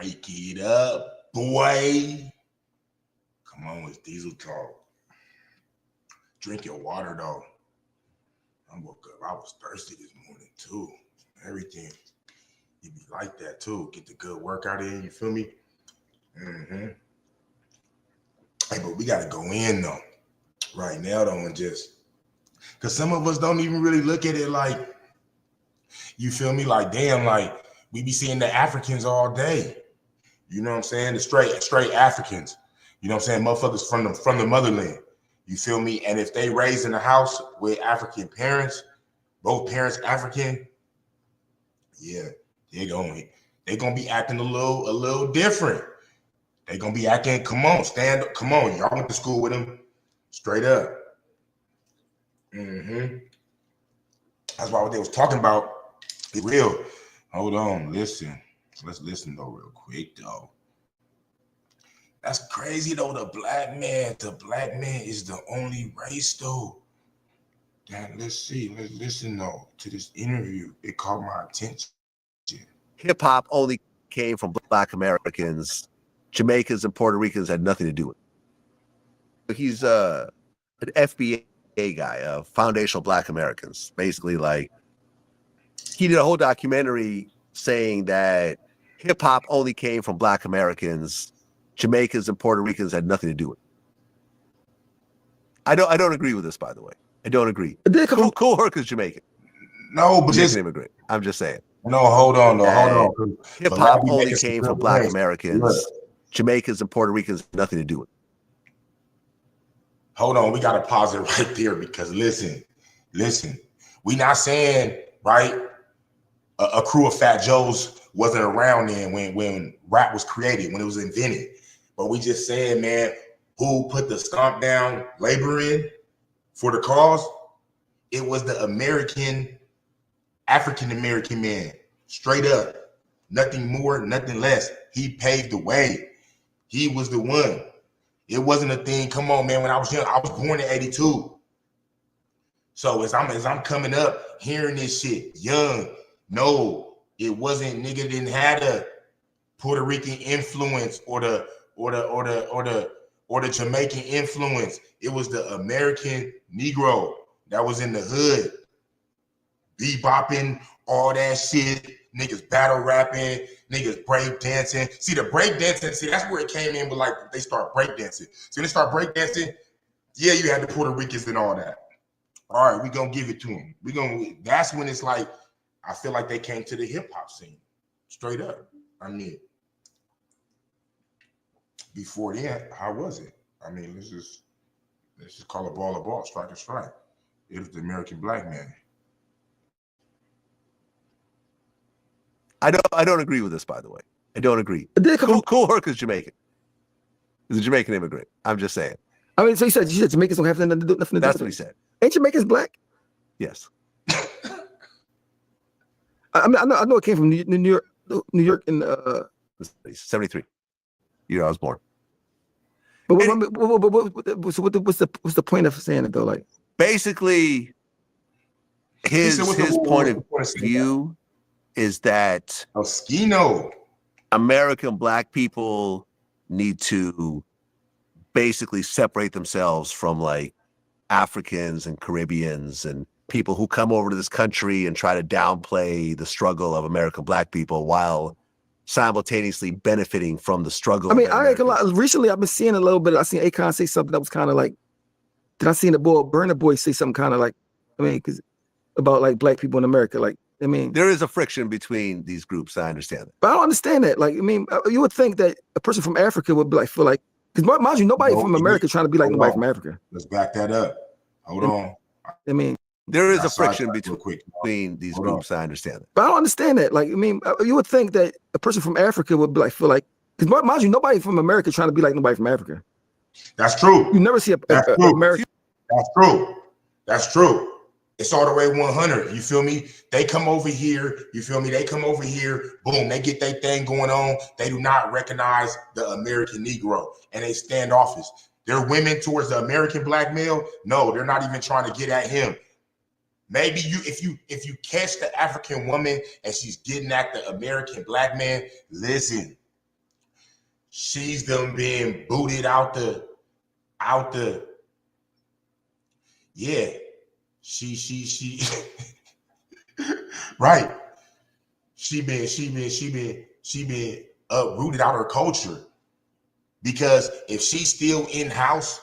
Wake it up, boy. Come on, it's Diesel Talk. Drink your water, though. I woke up. I was thirsty this morning, too. Everything. It be like that, too. Get the good workout in, you feel me? Mm-hmm. Hey, but we got to go in, though. Right now, though, and just... Because some of us don't even really look at it like... You feel me? Like, damn, like, we be seeing the Africans all day. You know what I'm saying? The straight Africans. You know what I'm saying? Motherfuckers from the motherland. You feel me? And if they raised in a house with African parents, both parents African, yeah, they're gonna be acting a little different. They're gonna be acting, come on, stand up, come on. Y'all went to school with them. Straight up. Mm-hmm. That's why what they was talking about is real. Hold on, listen. Let's listen though real quick though. That's crazy though. The black man is the only race though. Damn, let's see. Let's listen though to this interview. It caught my attention. Hip hop only came from Black Americans. Jamaicans and Puerto Ricans had nothing to do with it. He's an FBA guy, Foundational Black Americans. Basically, like, he did a whole documentary saying that hip hop only came from Black Americans. Jamaicans and Puerto Ricans had nothing to do with it. I don't agree with this, by the way. I don't agree. Cool Herc is Jamaican. No, but Jamaican immigrant. I'm just saying. No, hold on, though. Hold on. Hip hop only came from Black Americans. Look. Jamaicans and Puerto Ricans had nothing to do with it. Hold on, we gotta pause it right there because listen. We not saying, right, a crew of Fat Joes wasn't around then when rap was created, when it was invented. But we just saying, man, who put the stomp down labor in for the cause? It was the African American man, straight up. Nothing more, nothing less. He paved the way. He was the one. It wasn't a thing. Come on, man. When I was young, I was born in '82. So as I'm coming up, hearing this shit, young, no, it wasn't. Nigga didn't have the Puerto Rican influence or the Jamaican influence. It was the American Negro that was in the hood, bebopping, all that shit. Niggas battle rapping, niggas break dancing. See the break dancing, that's where it came in, but like they start break dancing. So when they start break dancing, yeah, you had the Puerto Ricans and all that. All right, we gonna give it to them. That's when it's like, I feel like they came to the hip hop scene, straight up. I mean, before then, how was it? I mean, let's just call a ball, strike a strike. It was the American black man. I don't agree with this, by the way. I don't agree. Cool Herc is Jamaican. He's a Jamaican immigrant. I'm just saying. I mean, so you said Jamaicans don't have nothing to do with it. That's what he said. Ain't Jamaicans black? Yes. I know it came from New York in 73. Year I was born. But what's the point of saying it though? Like, basically, his point of view is that Oschino, American black people need to basically separate themselves from like Africans and Caribbeans and people who come over to this country and try to downplay the struggle of American black people while simultaneously benefiting from the struggle. I mean, recently I've been seeing a little bit. I seen Akon say something that was kind of like, then I seen Burna Boy say something kind of like, I mean, because about like black people in America, like, I mean, there is a friction between these groups. I understand that, but I don't understand that. Like, I mean, you would think that a person from Africa would be like, feel like, because mind you, nobody from America trying to be like nobody from Africa. Let's back that up. Hold on. I mean, there is a friction between these groups. I understand that, but I don't understand that. Like, I mean, you would think that a person from Africa would be like, feel like, because mind you, nobody from America trying to be like nobody from Africa. That's true. You never see American. That's true. That's true. It's all the way 100. You feel me? They come over here. You feel me? They come over here. Boom. They get their thing going on. They do not recognize the American Negro and they standoffish. They're women towards the American black male. No, they're not even trying to get at him. Maybe if you catch the African woman and she's getting at the American black man, listen, She's them being booted out the yeah. She right. She been uprooted out her culture. Because if she's still in house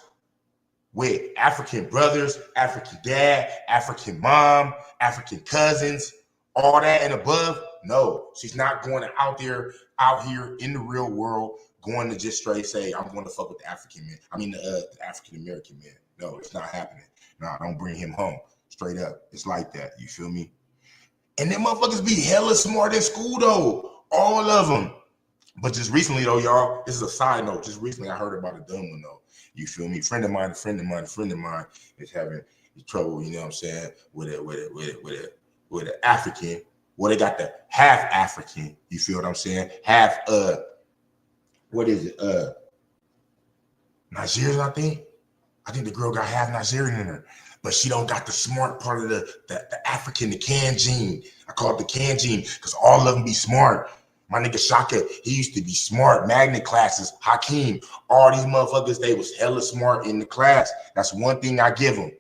with African brothers, African dad, African mom, African cousins, all that and above, no, she's not going out here in the real world, going to just straight say, I'm going to fuck with the African man. I mean, the African American man. No, it's not happening. No, don't bring him home. Straight up. It's like that. You feel me? And them motherfuckers be hella smart in school, though. All of them. But just recently, though, y'all, this is a side note. Just recently, I heard about a dumb one, though. You feel me? A friend of mine is having trouble, you know what I'm saying, with an African. Well, they got the half African, you feel what I'm saying? Half, what is it? Nigerian, I think. I think the girl got half Nigerian in her. But she don't got the smart part of the African, the can gene. I call it the can gene because all of them be smart. My nigga Shaka, he used to be smart. Magnet classes, Hakeem, all these motherfuckers, they was hella smart in the class. That's one thing I give them.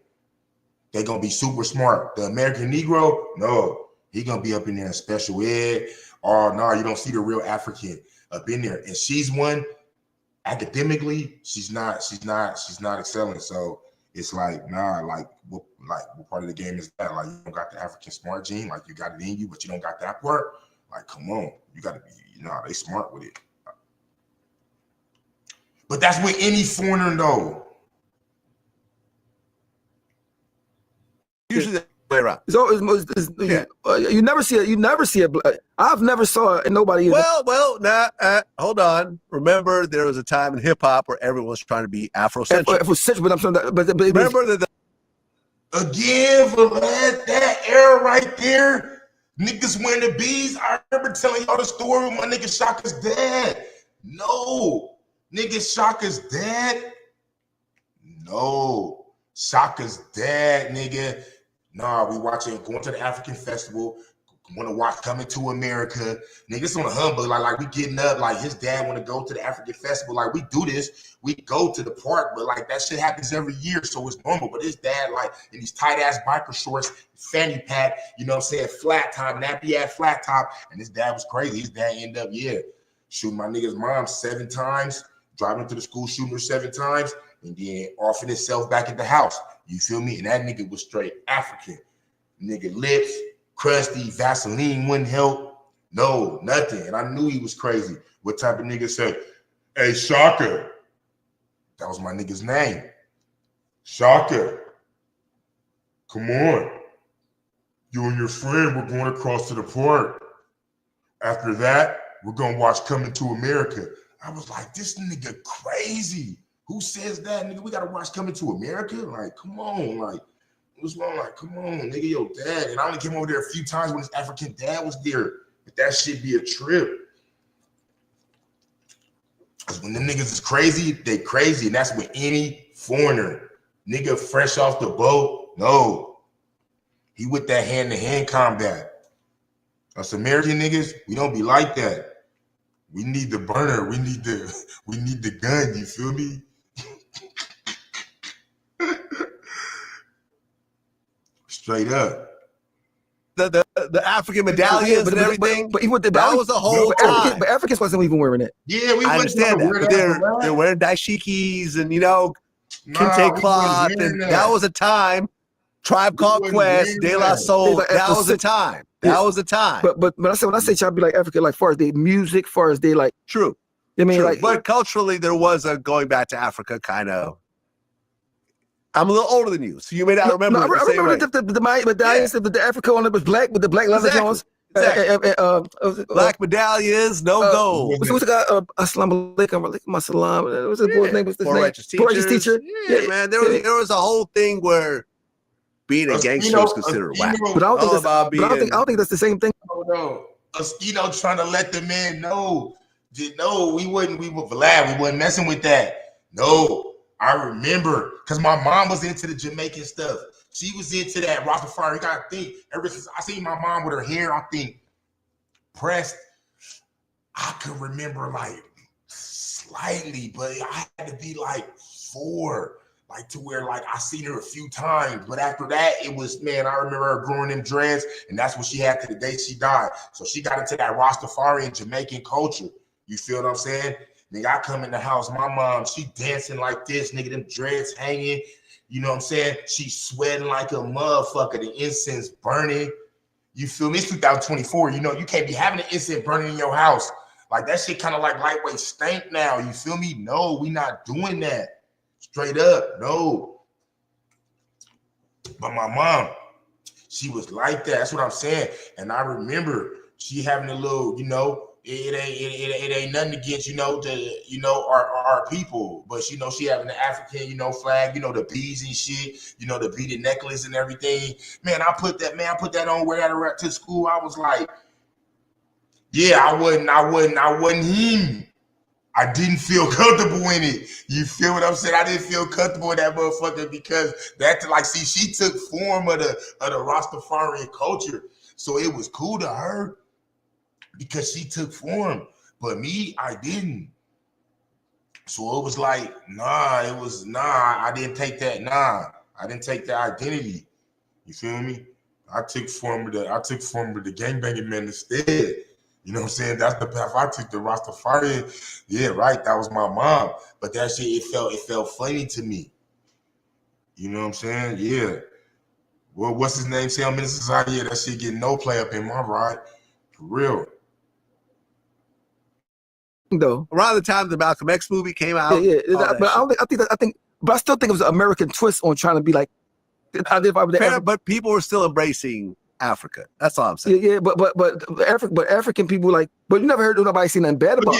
They gonna be super smart. The American Negro, no, he gonna be up in there in special ed. Oh no, you don't see the real African up in there. And she's one, academically, she's not excelling. So it's like, nah, like what part of the game is that? Like, you don't got the African smart gene, like you got it in you, but you don't got that part. Like, come on, you gotta be, they smart with it. But that's with any foreigner, though. Usually the way around. You never see it. I've never saw nobody. Well, hold on. Remember, there was a time in hip hop where everyone was trying to be Afrocentric. But I'm saying that. But remember again, Vlad, that era right there. Niggas wearing the bees. I remember telling y'all the story with my nigga Shaka's dad. No. Nigga Shaka's dad. No. Shaka's dad, nigga. Nah, we going to the African festival. Want to watch Coming to America. Nigga, it's on a humbug. Like we getting up. Like his dad want to go to the African festival. Like we do this. We go to the park, but like that shit happens every year, so it's normal. But his dad, like in these tight ass biker shorts, fanny pack, you know what I'm saying, flat top, nappy ass flat top. And his dad was crazy. His dad ended up, shooting my nigga's mom 7 times, driving to the school, shooting her 7 times, and then offing himself back at the house. You feel me? And that nigga was straight African. Nigga lips, crusty, Vaseline wouldn't help. No, nothing. And I knew he was crazy. What type of nigga said, hey, Shaka. That was my nigga's name. Shaka. Come on. You and your friend, we're going across to the park. After that, we're going to watch Coming to America. I was like, this nigga crazy. Who says that, nigga? We got to watch Coming to America? Like, come on. Like, what's wrong? Like, come on, nigga, your dad. And I only came over there a few times when his African dad was there. But that shit be a trip. Because when them niggas is crazy, they crazy. And that's with any foreigner. Nigga fresh off the boat, no. He with that hand-to-hand combat. Us American niggas, we don't be like that. We need the burner. We need the gun, you feel me? Straight up. The African medallions and everything. But even that was the whole time. But Africans wasn't even wearing it. Yeah, we I understand that. But they're wearing dashikis and kente cloth, and that was a time. Tribe Called Quest, De La Soul. That was a time. That was a time. But I say when I say y'all be like African, like far as they music, far as they like true. I mean, true. like, but culturally, there was a going back to Africa kind of. I'm a little older than you, so you may not remember. I remember the Africa one that was black with the black leather joints. Exactly. Black medallions, no gold. What's the guy? Assalamu alaikum, alaikum assalam. What's the boy's name? What's his name? Righteous teacher. Yeah, man. There was a whole thing where being a gangster was considered whack. But I don't think that's the same thing. No. Oschino trying to let the man know. No, we were Vlad. We wasn't messing with that. No. I remember because my mom was into the Jamaican stuff. She was into that Rastafari. You gotta think. Ever since I seen my mom with her hair, I think pressed. I could remember like Slightly, but I had to be like 4. Like to where like I seen her a few times, but after that it was, man, I remember her growing them dreads, and that's what she had to the day she died. So she got into that Rastafarian Jamaican culture. You feel what I'm saying? Nigga, I come in the house, my mom, she dancing like this, nigga, them dreads hanging. You know what I'm saying? She sweating like a motherfucker, the incense burning. You feel me? It's 2024. You know, you can't be having an incense burning in your house. Like that shit kind of like lightweight stank now. You feel me? No, we not doing that. Straight up, no. But my mom, she was like that. That's what I'm saying. And I remember she having a little, you know, it ain't nothing against, you know, our people. But, you know, she having the African, you know, flag, you know, the beads and shit, you know, the beaded necklace and everything. Man, I put that on, wear that to school. I was like, yeah, I wasn't him. I didn't feel comfortable in it. You feel what I'm saying? I didn't feel comfortable in that motherfucker because that, like, see, she took form of the Rastafarian culture. So it was cool to her because she took form. But me, I didn't. So it was like, I didn't take that. I didn't take that identity. You feel me? I took form of the gangbanging men instead. You know what I'm saying? That's the path I took, the Rastafarian. Yeah, right. That was my mom. But that shit, it felt funny to me. You know what I'm saying? Yeah. Well, what's his name? Say I'm in society. Yeah, that shit getting no play up in my ride. For real. Though around the time the Malcolm X movie came out. Yeah. But I think, but I still think it was an American twist on trying to be like, but people were still embracing Africa. That's all I'm saying. Yeah, but African people, like, but you never heard nobody say nothing bad about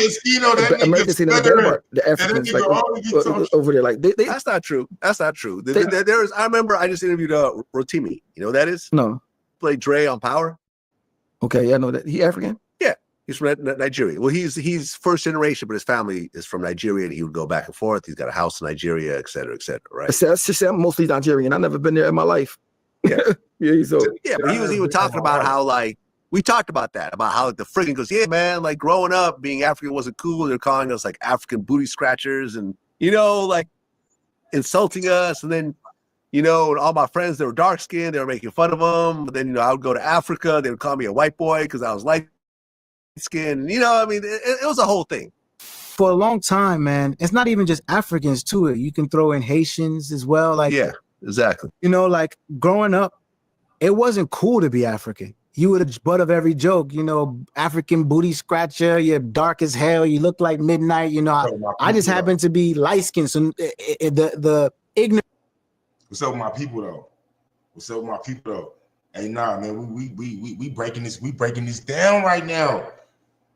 Americans saying nothing bad about the Africans, like, over there. Like, that's not true. That's not true. There is. I remember I just interviewed Rotimi. You know who that is? No. Played Dre on Power. Okay, yeah, I know that. He African? Yeah, he's from Nigeria. Well, he's first generation, but his family is from Nigeria, and he would go back and forth. He's got a house in Nigeria, et cetera, right? Let's just say I'm mostly Nigerian. I've never been there in my life. Yeah. Yeah, so but he was talking about how, like, we talked about that, about how the friggin' goes, yeah, man, like growing up being African wasn't cool. They're calling us like African booty scratchers and, you know, like insulting us. And then, you know, and all my friends, they were dark skinned, they were making fun of them. But then, you know, I would go to Africa, they would call me a white boy because I was light skinned. You know, I mean, it was a whole thing. For a long time, man, it's not even just Africans to it. You can throw in Haitians as well. Like, yeah, exactly. You know, like growing up, it wasn't cool to be African. You were the butt of every joke, you know, African booty scratcher, you're dark as hell, you look like midnight, you know. I just happen to be light skinned. So the ignorant. What's up with my people though? Hey, nah, man, we breaking this down right now.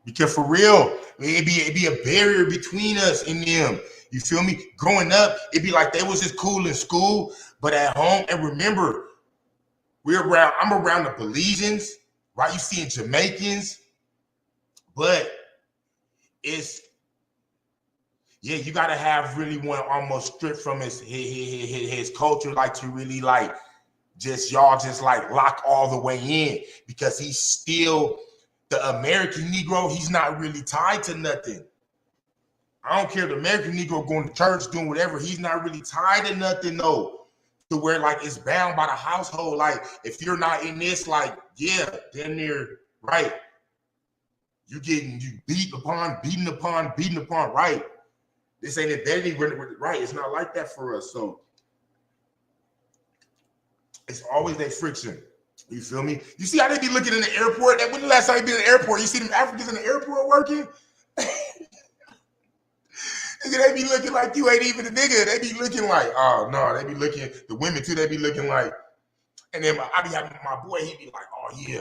Because for real, it'd be a barrier between us and them. You feel me? Growing up, it'd be like they was just cool in school, but at home, and remember, I'm around the Belizeans, right? You seeing Jamaicans, but it's, yeah, you gotta have really one almost stripped from his culture, like to really like y'all just like lock all the way in, because he's still the American Negro. He's not really tied to nothing. I don't care, the American Negro going to church, doing whatever, he's not really tied to nothing though. To where like it's bound by the household. Like if you're not in this, like, yeah, then they're right. You beaten upon, right? This ain't identity, right? It's not like that for us. So it's always that friction. You feel me? You see how they be looking in the airport? When the last time you been in the airport? You see them Africans in the airport working? They be looking like you ain't even a nigga. They be looking like, oh no, they be looking, the women too, they be looking like, and then I be having my boy, he be like, oh yeah,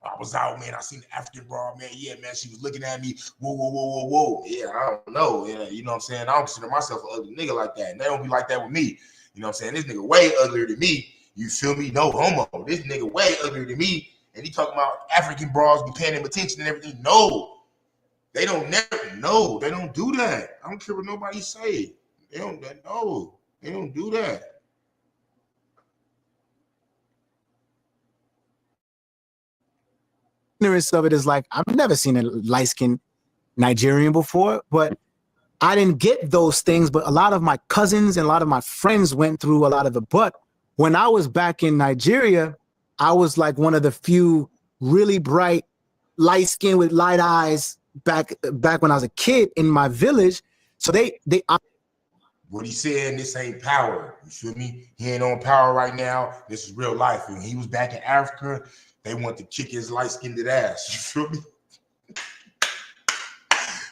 I was out, man. I seen the African broad, man. Yeah, man, she was looking at me. Whoa. Yeah, I don't know. Yeah, you know what I'm saying? I don't consider myself an ugly nigga like that. And they don't be like that with me. You know what I'm saying? This nigga way uglier than me. You feel me? No homo. This nigga way uglier than me. And he talking about African broads be paying him attention and everything. No. They don't they don't do that. I don't care what nobody say. They don't do that. Ignorance of it is like, I've never seen a light-skinned Nigerian before, but I didn't get those things. But a lot of my cousins and a lot of my friends went through a lot of it. But when I was back in Nigeria, I was like one of the few really bright, light skin with light eyes back when I was a kid in my village. So what he saying, this ain't power. You feel me? He ain't on power right now. This is real life. When he was back in Africa, they want to kick his light-skinned ass. You feel me?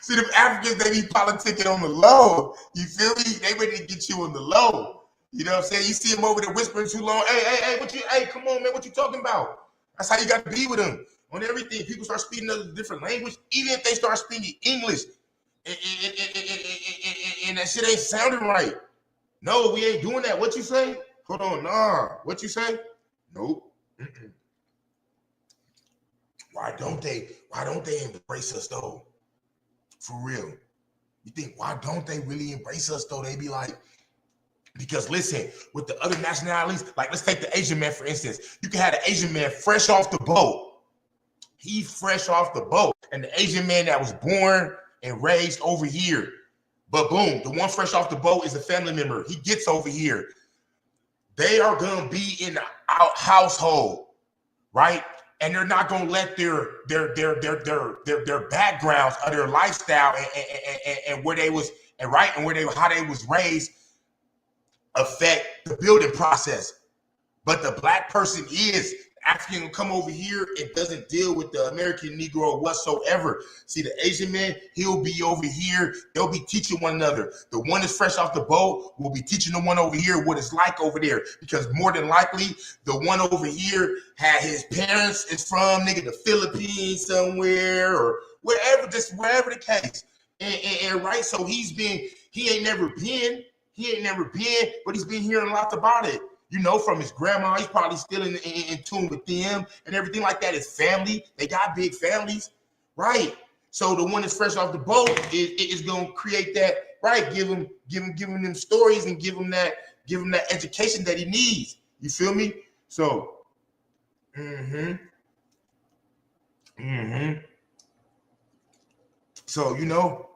See, them Africans, they be politicking on the low. You feel me? They ready to get you on the low. You know what I'm saying? You see them over there whispering too long. Hey, come on, man, what you talking about? That's how you got to be with them on everything. People start speaking a different language, even if they start speaking English, and that shit ain't sounding right. No, we ain't doing that. What you say? Hold on, nah. What you say? Nope. Mm-mm. Why don't they embrace us though? For real. You think, why don't they really embrace us though? They be like, because listen, with the other nationalities, like let's take the Asian man, for instance. You can have the Asian man fresh off the boat. He's fresh off the boat. And the Asian man that was born and raised over here. But boom, the one fresh off the boat is a family member. He gets over here. They are going to be in the household, right? And they're not going to let their backgrounds or their lifestyle and where they was and right and how they was raised affect the building process. But the black person is African will come over here and doesn't deal with the American Negro whatsoever. See, the Asian man, he'll be over here. They'll be teaching one another. The one that's fresh off the boat will be teaching the one over here what it's like over there. Because more than likely, the one over here had his parents is from, the Philippines somewhere or wherever, just wherever the case. And right, so he ain't never been, but he's been hearing lots about it. You know, from his grandma, he's probably still in tune with them and everything like that. His family, they got big families, right? So the one that's fresh off the boat is gonna create that, right? Give him them stories and give him that education that he needs. You feel me? So, So you know,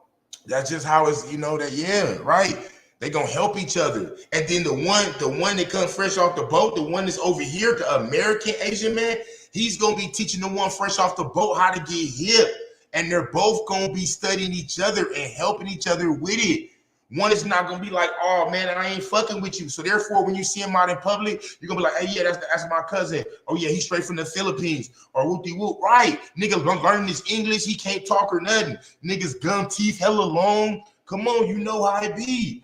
that's just how it's. You know that, yeah, right. They gonna help each other. And then the one that comes fresh off the boat, the one that's over here, the American Asian man, he's gonna be teaching the one fresh off the boat how to get hip. And they're both gonna be studying each other and helping each other with it. One is not gonna be like, oh man, I ain't fucking with you. So therefore, when you see him out in public, you're gonna be like, hey, yeah, that's my cousin. Oh yeah, he's straight from the Philippines. Or whoopty whoop. Right. Nigga learning this English, he can't talk or nothing. Niggas gum teeth hella long. Come on, you know how it be.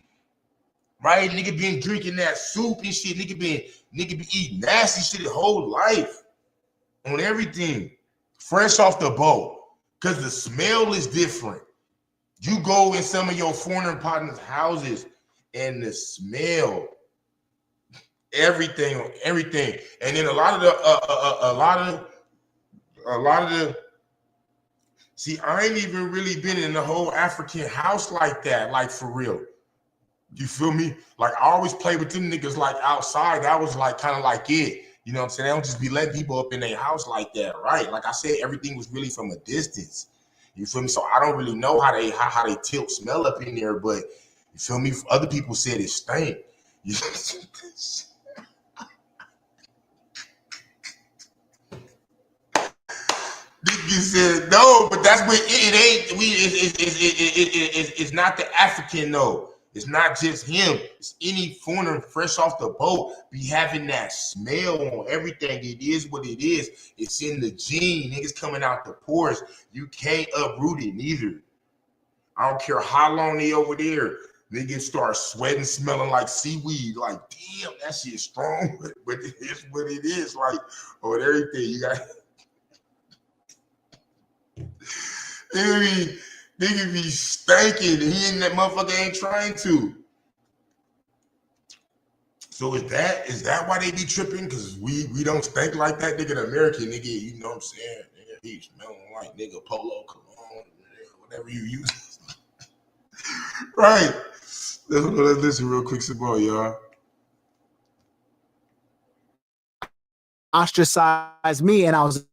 Right, nigga been drinking that soup and shit. Nigga be eating nasty shit his whole life on everything, fresh off the boat. Cause the smell is different. You go in some of your foreign partners' houses and the smell, everything. And then a lot of the. See, I ain't even really been in the whole African house like that, like for real. You feel me? Like I always play with them niggas like outside. That was like kind of like it. You know what I'm saying? They don't just be letting people up in their house like that, right? Like I said, everything was really from a distance. You feel me? So I don't really know how they tilt smell up in there, but you feel me? Other people said it stank. Nigga said no, but that's what it ain't. It's not the African though. It's not just him. It's any foreigner fresh off the boat be having that smell on everything. It is what it is. It's in the gene. Niggas coming out the pores. You can't uproot it neither. I don't care how long they over there. Niggas start sweating, smelling like seaweed. Like, damn, that shit strong. But it's what it is. Like, on everything. You got. I mean, nigga be stanking and he and that motherfucker ain't trying to. So is that why they be tripping? Because we don't stink like that, nigga. The American nigga, you know what I'm saying? Nigga, he smelling like nigga polo cologne, whatever you use. Right. Let's listen real quick some more, y'all. Ostracized me and I was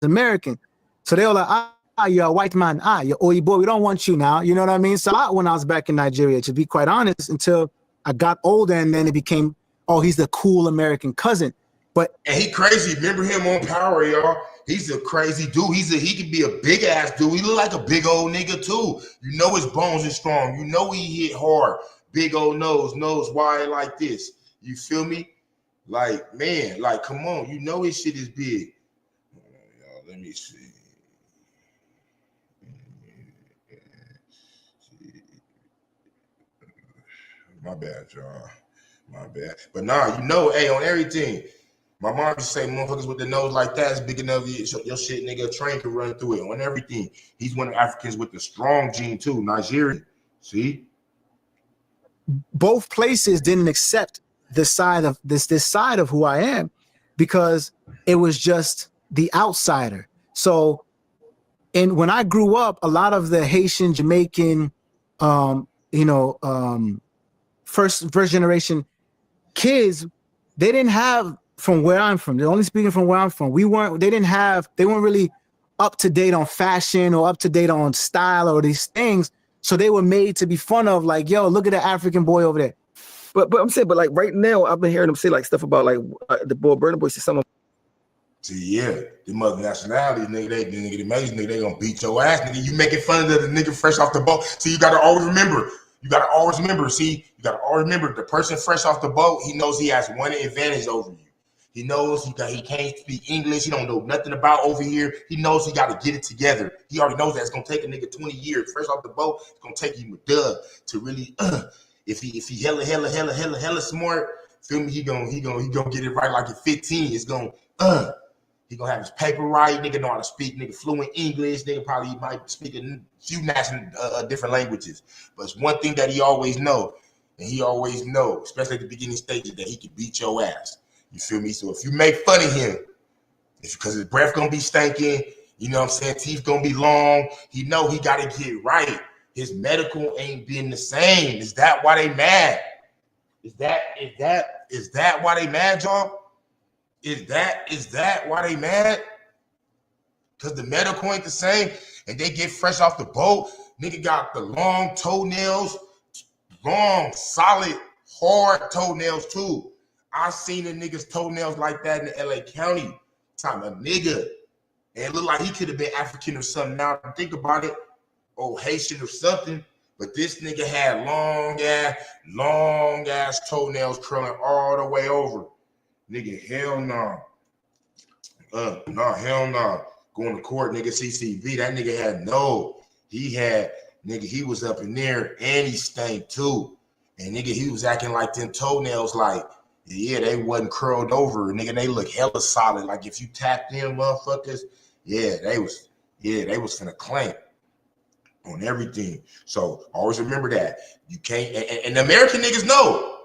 American. So they were like, you're a white man. You're Oyibo. We don't want you now. You know what I mean? So when I was back in Nigeria, to be quite honest, until I got older, and then it became, oh, he's the cool American cousin. But and he crazy. Remember him on Power, y'all? He's a crazy dude. He could be a big ass dude. He look like a big old nigga too. You know his bones are strong. You know he hit hard. Big old nose wide like this. You feel me? Like, man, like, come on. You know his shit is big. Y'all, let me see. My bad, y'all. My bad. But nah, you know, hey, on everything. My mom used to say, motherfuckers with the nose like that is big enough. Your shit, nigga, a train can run through it. On everything. He's one of the Africans with the strong gene, too. Nigerian. See? Both places didn't accept this side of this side of who I am, because it was just the outsider. So when I grew up, a lot of the Haitian, Jamaican, first generation kids, they didn't have, from where I'm from, they're only speaking from where I'm from, they weren't really up to date on fashion or up to date on style or these things. So they were made to be fun of, like, yo, look at the African boy over there. But I'm saying, but like right now, I've been hearing them say like stuff about like the boy Burna Boy said something. See, yeah, the mother nationalities, nigga, the amazing nigga, they gonna beat your ass, nigga. You making fun of the nigga fresh off the boat. So you gotta always remember. See, you gotta always remember the person fresh off the boat. He knows he has one advantage over you. He knows he can't speak English. He don't know nothing about over here. He knows he got to get it together. He already knows that it's gonna take a nigga 20 years fresh off the boat. It's gonna take him a dub to really. If he hella smart, feel me? He gonna get it right like at 15. It's gonna he gonna have his paper right. Nigga know how to speak. Nigga fluent English. Nigga probably might speak a few national different languages. But it's one thing that he always know, and he always know, especially at the beginning stages, that he can beat your ass. You feel me? So if you make fun of him, it's because his breath gonna be stinking, you know what I'm saying? Teeth gonna be long. He know he gotta get right. His medical ain't been the same. Is that why they mad? Is that why they mad, y'all? Is that why they mad? Because the medical ain't the same, and they get fresh off the boat. Nigga got the long toenails, long, solid, hard toenails too. I seen a nigga's toenails like that in the LA County. Time a nigga. And it looked like he could have been African or something. Now think about it, or Haitian or something. But this nigga had long ass toenails curling all the way over. Nigga, hell no. Hell no. Going to court, nigga, CCV. That nigga he was up in there and he stank too. And nigga, he was acting like them toenails like, yeah, they wasn't curled over. Nigga, they look hella solid. Like if you tap them motherfuckers, they was finna clank on everything. So always remember that. You can't, and the American niggas know.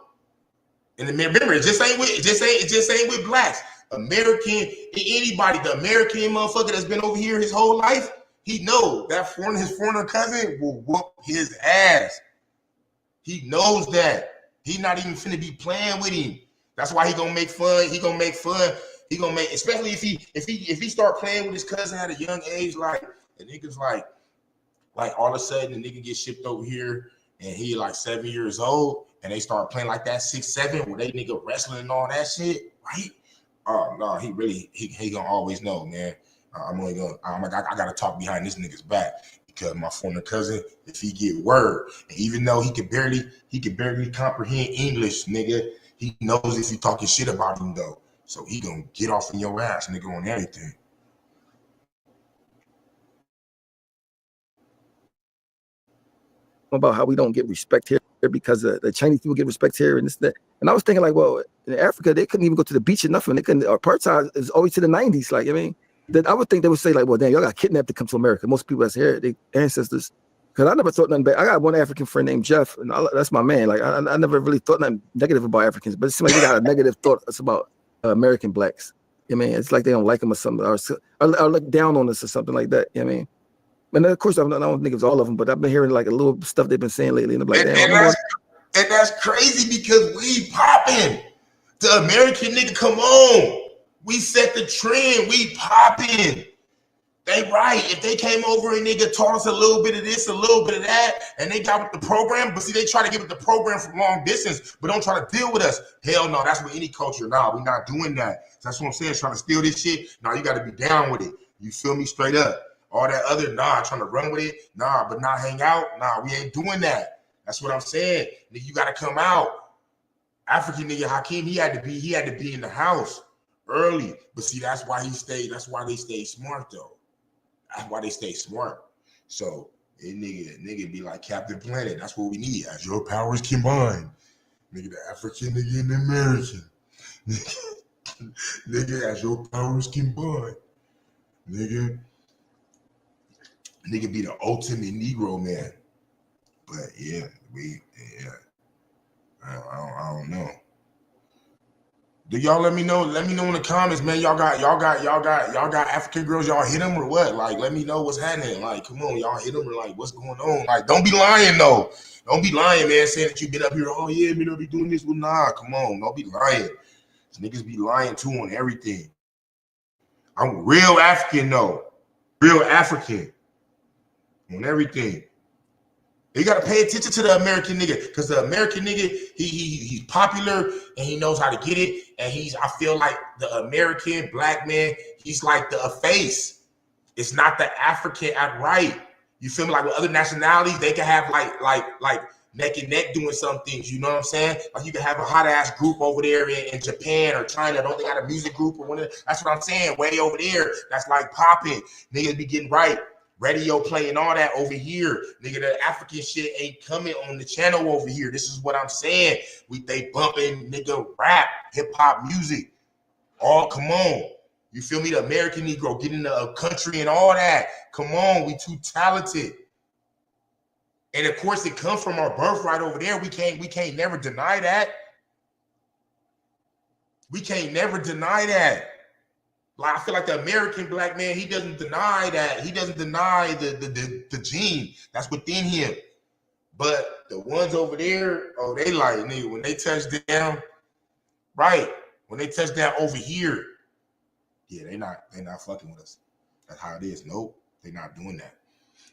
And remember, it just ain't with blacks. American, anybody, the American motherfucker that's been over here his whole life, he know that his foreigner cousin will whoop his ass. He knows that. He not even finna be playing with him. That's why he gonna make fun. Especially if he start playing with his cousin at a young age, like the niggas like all of a sudden the nigga get shipped over here and he like 7 years old and they start playing like that 6, 7 where they nigga wrestling and all that shit, right? Oh no, he gonna always know, man. I gotta talk behind this nigga's back because my former cousin, if he get word, and even though he could barely comprehend English, nigga, he knows if you talking shit about him though. So he gonna get off in your ass, nigga, on everything. About how we don't get respect here because the Chinese people get respect here and this that. And I was thinking like, well, in Africa they couldn't even go to the beach or nothing. They couldn't. Apartheid is always to the 90s. Like I mean, that I would think they would say like, well, damn, y'all got kidnapped to come to America. Most people that's here, they ancestors. Because I never thought nothing bad. I got one African friend named Jeff, and that's my man. Like I never really thought nothing negative about Africans, but it seems like they got a negative thought about American blacks. I mean, it's like they don't like them or something, or look down on us or something like that. I mean. And of course, I don't think it's all of them, but I've been hearing like a little stuff they've been saying lately. And I'm like, and that's crazy because we popping. The American nigga, come on. We set the trend. We popping. They right. If they came over and nigga taught us a little bit of this, a little bit of that, and they got with the program, but see, they try to get with the program from long distance, but don't try to deal with us. Hell no, that's with any culture. Nah, we're not doing that. That's what I'm saying. Trying to steal this shit. Nah, you got to be down with it. You feel me? Straight up. All that other, nah, trying to run with it, nah, but not hang out. Nah, we ain't doing that. That's what I'm saying. Nigga, you got to come out. African nigga Hakeem, he had to be in the house early. But see, that's why they stay smart though. That's why they stay smart. So nigga be like Captain Planet. That's what we need. As your powers combine. Nigga, the African nigga and the American. Nigga, as your powers combine. Nigga be the ultimate Negro man. But yeah, I don't know. Do y'all let me know? Let me know in the comments, man. Y'all got African girls. Y'all hit them or what? Like, let me know what's happening. Like, come on, y'all hit them or like, what's going on? Like, don't be lying though. Don't be lying, man. Saying that you been up here. Oh yeah, me don't be doing this. Well, nah, come on, don't be lying. These niggas be lying too on everything. I'm real African though, real African on everything. You gotta pay attention to the American nigga, because the American nigga, he's popular and he knows how to get it. And I feel like the American black man, he's like the face. It's not the African at right. You feel me? Like with other nationalities, they can have like neck and neck doing some things. You know what I'm saying? Like you can have a hot ass group over there in Japan or China. Don't they got a music group or whatever? That's what I'm saying. Way over there, that's like popping. Niggas be getting right. Radio playing all that over here. Nigga, the African shit ain't coming on the channel over here. This is what I'm saying. They bumping nigga rap, hip hop music. Oh, come on. You feel me? The American Negro getting the country and all that. Come on, we too talented. And of course, it comes from our birthright over there. We can't never deny that. We can't never deny that. Like I feel like the American black man, he doesn't deny that. He doesn't deny the gene that's within him. But the ones over there, oh, they like, nigga, when they touch down, right? When they touch down over here, yeah, they not fucking with us. That's how it is. Nope, they not doing that.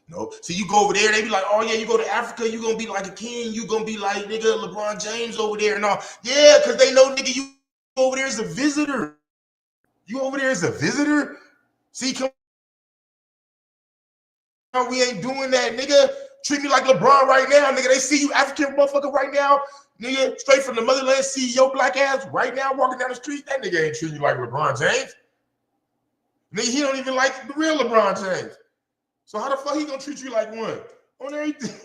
Nope. So you go over there, they be like, oh yeah, you go to Africa, you gonna be like a king. You gonna be like nigga LeBron James over there and all. Yeah, because they know nigga, you over there as a visitor. You over there as a visitor? See, come on, we ain't doing that, nigga. Treat me like LeBron right now, nigga. They see you African motherfucker right now, nigga, straight from the motherland, see your black ass right now walking down the street. That nigga ain't treating you like LeBron James. Nigga, he don't even like the real LeBron James. So how the fuck he gonna treat you like one? On everything.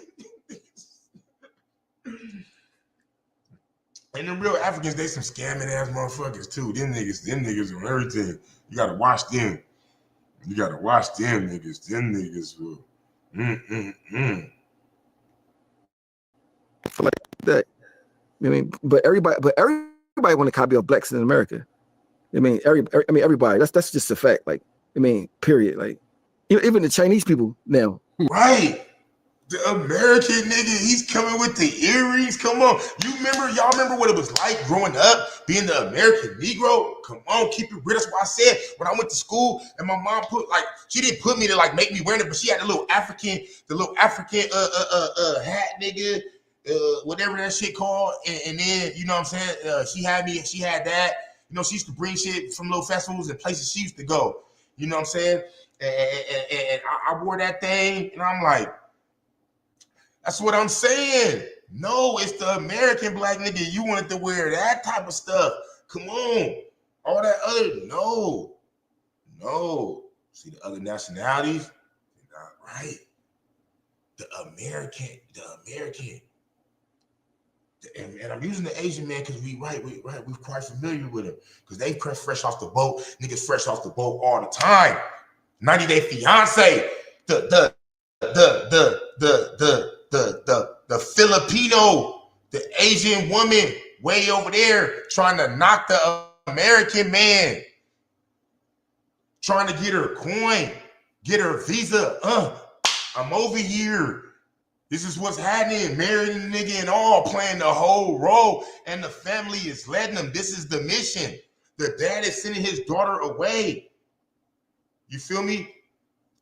And the real Africans, they some scamming ass motherfuckers too. Them niggas on everything. You gotta watch them. You gotta watch them niggas. Them niggas will. I feel like that. I mean, but everybody want to copy of blacks in America. I mean, everybody. That's just a fact. Like, I mean, period. Like, even the Chinese people now. Right. The American nigga, he's coming with the earrings. Come on. Y'all remember what it was like growing up, being the American Negro? Come on, keep it real. That's why I said when I went to school and my mom she didn't put me to like make me wear it, but she had the little African hat, nigga, whatever that shit called. And then, you know what I'm saying? She had that. You know, she used to bring shit from little festivals and places she used to go. You know what I'm saying? And I wore that thing and I'm like, that's what I'm saying. No, it's the American black nigga. You wanted to wear that type of stuff. Come on. All that other, no. See the other nationalities? They're not right. The American. And I'm using the Asian man because we're quite familiar with him. Because they fresh off the boat. Niggas fresh off the boat all the time. 90 Day Fiance. The Filipino, the Asian woman way over there trying to knock the American man, trying to get her coin, get her visa. I'm over here. This is what's happening. Marrying the nigga and all, playing the whole role, and the family is letting them. This is the mission. The dad is sending his daughter away. You feel me?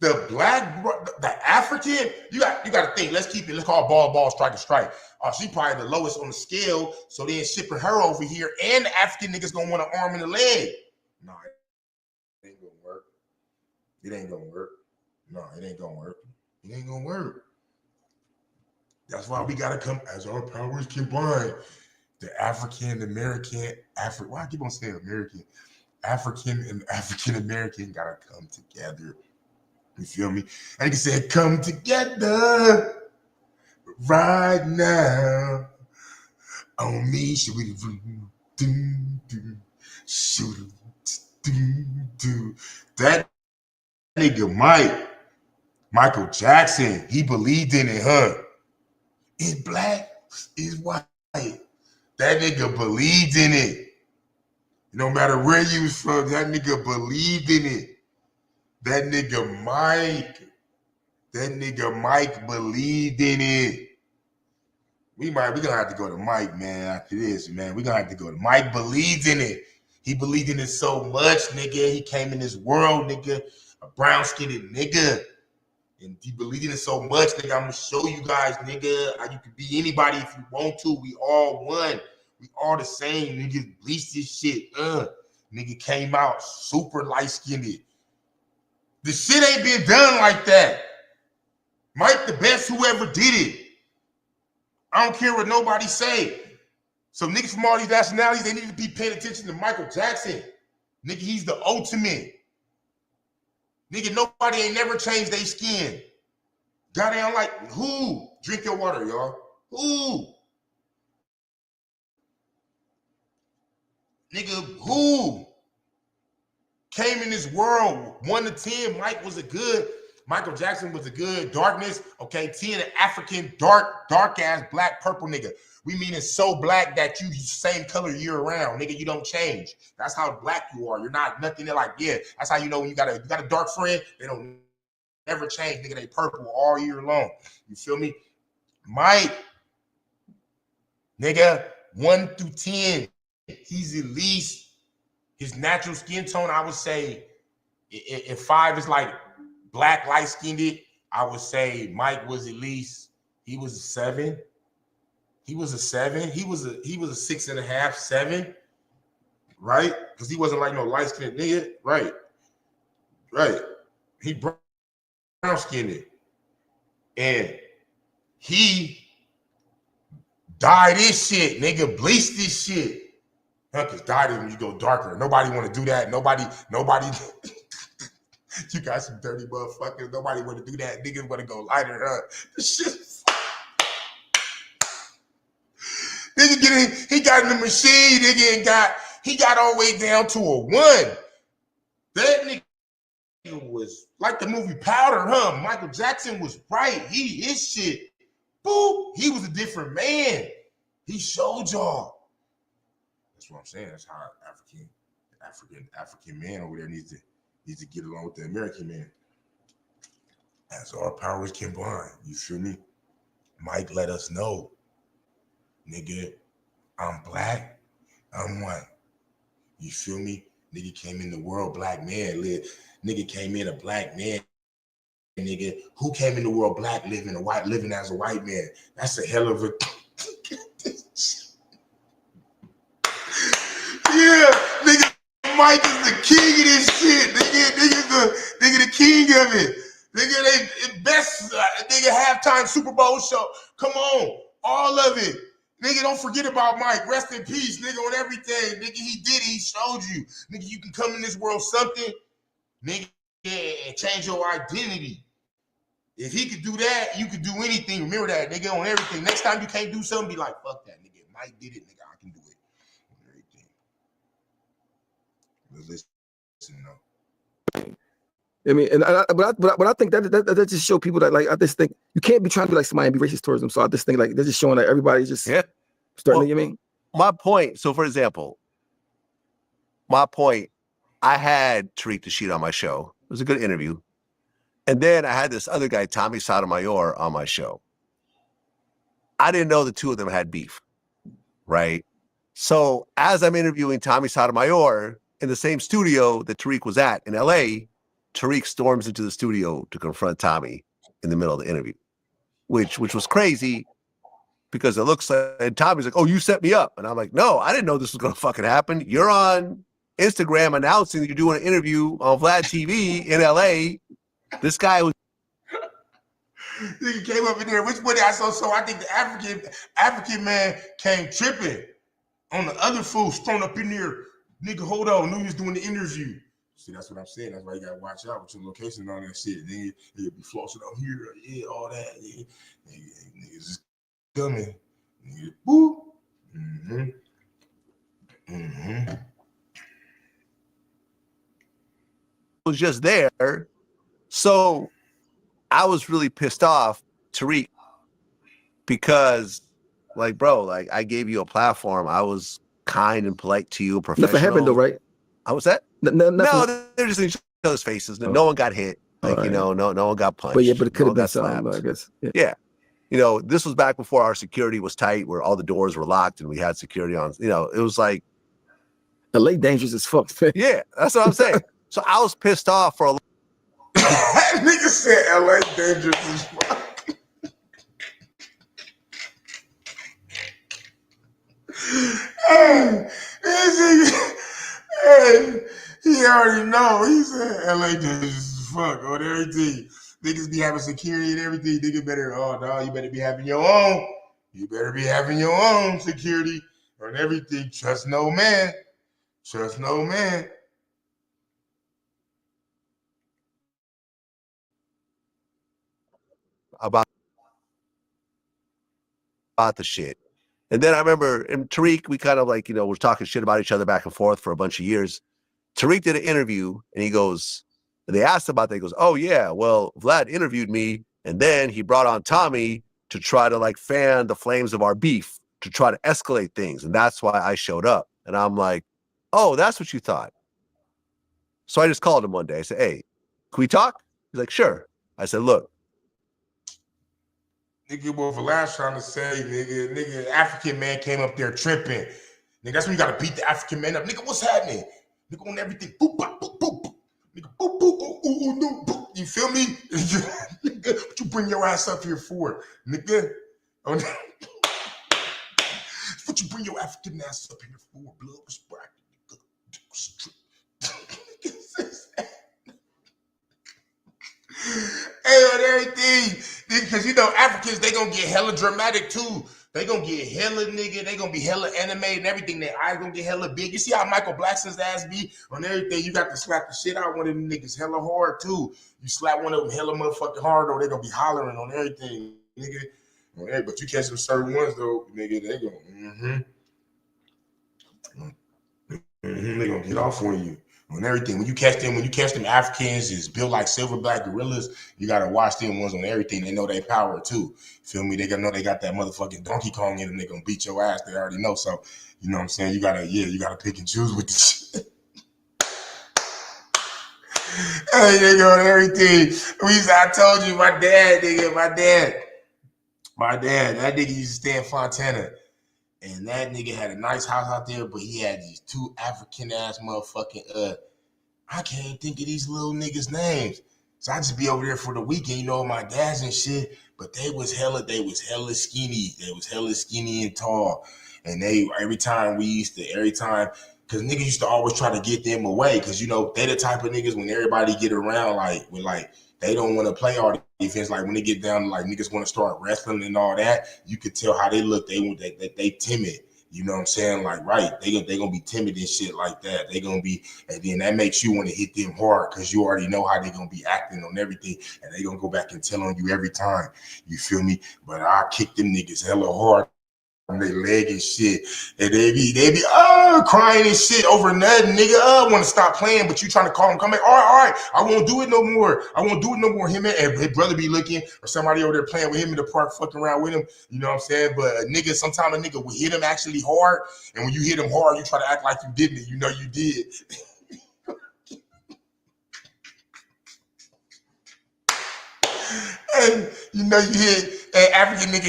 The African, you got to think. Let's call ball, strike. She probably the lowest on the scale. So then shipping her over here, and the African niggas gonna want an arm and a leg. No, it ain't gonna work. It ain't gonna work. No, it ain't gonna work. It ain't gonna work. That's why we gotta come as our powers combine. The African American, why I keep on saying American? African and African American gotta come together. You feel me? And he said, come together right now on me. Should we do? That nigga Michael Jackson, he believed in it, huh? It's black, it's white. That nigga believed in it. No matter where you was from, that nigga believed in it. That nigga Mike believed in it. We gonna have to go to Mike, man, after this, man. We gonna have to go to Mike believed in it. He believed in it so much, nigga. He came in this world, nigga, a brown-skinned nigga. And he believed in it so much, nigga. I'm gonna show you guys, nigga, how you can be anybody if you want to. We all one. We all the same, nigga. Bleach this shit. Nigga came out super light-skinned. The shit ain't been done like that. Mike the best whoever did it. I don't care what nobody say. So niggas from all these nationalities, they need to be paying attention to Michael Jackson. Nigga, he's the ultimate. Nigga, nobody ain't never changed their skin. Goddamn, like, who? Drink your water, y'all. Who? Nigga, who? Came in this world 1 to 10. Michael Jackson was a good darkness. Okay, 10 an African dark ass black purple nigga. We mean it's so black that you same color year round, nigga. You don't change. That's how black you are. You're not nothing that like, yeah. That's how you know when you got a dark friend, they don't never change, nigga. They purple all year long. You feel me? Mike, nigga, 1 through 10, he's at least his natural skin tone. I would say if 5 is like black, light-skinned, I would say Mike was at least, he was a 7. He was a 7. He was a 6.5, 7, right? Because he wasn't like no light-skinned nigga, right? He brown-skinned, and he dyed this shit, nigga, bleached this shit. Because dyed it when you go darker. Nobody want to do that. Nobody. You got some dirty motherfuckers. Nobody want to do that. Niggas want to go lighter, huh? This shit. Nigga he got in the machine, nigga, and he got all the way down to a 1. That nigga was like the movie Powder, huh? Michael Jackson was right. His shit, boop, he was a different man. He showed y'all. That's what I'm saying. That's how African man over there needs to get along with the American man. As our powers combine, you feel me? Mike let us know, nigga, I'm black, I'm white. You feel me? Nigga came in the world, black man live. Nigga came in a black man. Nigga, who came in the world black living as a white man? That's a hell of a yeah, nigga. Mike is the king of this shit. Nigga the king of it. Nigga, they best nigga halftime Super Bowl show. Come on, all of it. Nigga, don't forget about Mike. Rest in peace, nigga, on everything. Nigga, he did it. He showed you. Nigga, you can come in this world something, nigga, and change your identity. If he could do that, you could do anything. Remember that, nigga, on everything. Next time you can't do something, be like, fuck that, nigga. Mike did it, nigga. I can do it. On everything. Listen, I mean, but I think that just show people that, like, I just think you can't be trying to be like somebody and be racist towards them. So I just think like they're just showing that everybody's just starting. You know what I mean? My point. So, for example, I had Tariq Nasheed on my show. It was a good interview, and then I had this other guy, Tommy Sotomayor, on my show. I didn't know the two of them had beef, right? So, as I'm interviewing Tommy Sotomayor in the same studio that Tariq was at in LA, Tariq storms into the studio to confront Tommy in the middle of the interview, which was crazy because it looks like, and Tommy's like, oh, you set me up. And I'm like, no, I didn't know this was going to fucking happen. You're on Instagram announcing that you're doing an interview on Vlad TV in LA. This guy was. Nigga came up in there. Which one I saw? So I think the African man came tripping on the other fools thrown up in there. Nigga, hold on. Knew he was doing the interview. See, that's what I'm saying. That's why you gotta watch out with your location and all that shit. Then you'll be flossing on here, yeah, all that. Yeah. Niggas just coming. Nigga, boop. Was just there. So I was really pissed off, Tariq, because, like, bro, like, I gave you a platform. I was kind and polite to you, professional. Nothing happened though, right? How was that? No, they're just in each other's faces. No one got hit. Like, right. No one got punched. But yeah, but it could have been something, I guess. Yeah. This was back before our security was tight, where all the doors were locked and we had security on. It was like LA dangerous as fuck. Yeah, that's what I'm saying. So I was pissed off for a nigga said LA dangerous as fuck. Hey, he already know. He said LA dangerous as fuck on everything. Niggas be having security and everything. Nigga better, you better be having your own. You better be having your own security on everything. Trust no man. Trust no man. About the shit. And then I remember, and Tariq, we kind of like, were talking shit about each other back and forth for a bunch of years. Tariq did an interview and he goes, and they asked about that. He goes, oh yeah, well, Vlad interviewed me and then he brought on Tommy to try to like fan the flames of our beef, to try to escalate things. And that's why I showed up. And I'm like, oh, that's what you thought. So I just called him one day. I said, hey, can we talk? He's like, sure. I said, look. Nigga, what Vlad's trying to say, nigga, African man came up there tripping. Nigga, that's when you gotta beat the African man up. Nigga, what's happening? Nigga, on everything. Boop, boop, boop, boop. Nigga, boop, boop, ooh, no, boop. You feel me? Nigga, what you bring your ass up here for? Nigga. What you bring your African ass up here for? Blood was black. Hey, on everything. Because, Africans, they gonna get hella dramatic, too. They gonna get hella nigga. They gonna be hella animated and everything. Their eyes gonna get hella big. You see how Michael Blackson's ass be on everything? You got to slap the shit out one of them niggas hella hard, too. You slap one of them hella motherfucking hard, though, they gonna be hollering on everything, nigga. But you catch them certain ones, though, nigga, they gonna, they gonna get off on you. On everything. When you catch them Africans is built like silverback gorillas, you gotta watch them ones on everything. They know they power too. Feel me? They gotta know they got that motherfucking Donkey Kong in them. They gonna beat your ass. They already know. So, you know what I'm saying? You gotta pick and choose with this shit. Hey, nigga, on everything. I told you, my dad, that nigga used to stay in Fontana. And that nigga had a nice house out there, but he had these two African-ass motherfucking, I can't think of these little niggas' names. So I just be over there for the weekend, my dads and shit. But they was hella skinny. They was hella skinny and tall. And every time, because niggas used to always try to get them away. Because, they the type of niggas when everybody get around, they don't want to play all the defense. Like when they get down, like niggas want to start wrestling and all that, you could tell how they look. They timid. You know what I'm saying? Like, right. They gonna be timid and shit like that. They gonna be, and then that makes you want to hit them hard because you already know how they gonna be acting on everything. And they gonna go back and tell on you every time. You feel me? But I kick them niggas hella hard on their leg and shit. And they be crying and shit over nothing, nigga. I want to stop playing, but you trying to call him, come back. All right. I won't do it no more. Him and his brother be looking, or somebody over there playing with him in the park, fucking around with him. You know what I'm saying? But sometimes a nigga will hit him actually hard. And when you hit him hard, you try to act like you didn't. You know you did. And you hit an African nigga.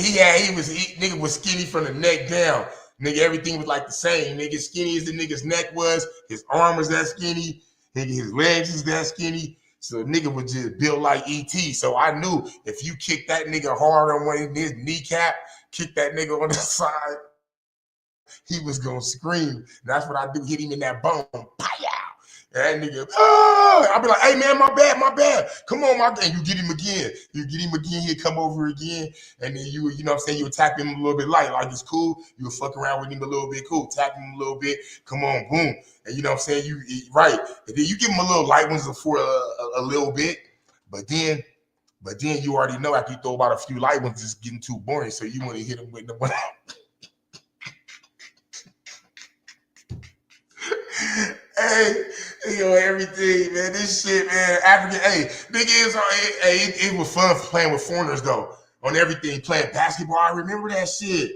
Nigga was skinny from the neck down. Nigga, everything was like the same. Nigga, skinny as the nigga's neck was. His arm was that skinny. Nigga, his legs is that skinny. So nigga was just built like ET. So I knew if you kick that nigga hard on one of his kneecap, kick that nigga on the side, he was gonna scream. And that's what I do, hit him in that bone. Pow! And that nigga, I'll be like, hey man, my bad. Come on, my and you get him again. He'll come over again. And then you know what I'm saying, you tap him a little bit light, like it's cool. You fuck around with him a little bit, cool. Tap him a little bit. Come on, boom. And you know what I'm saying, you right. And then you give him a little light ones for a little bit. But then you already know after you throw about a few light ones, it's getting too boring. So you want to hit him with the one. Hey, everything, man. This shit, man. African, nigga, it was fun playing with foreigners though. On everything, playing basketball. I remember that shit.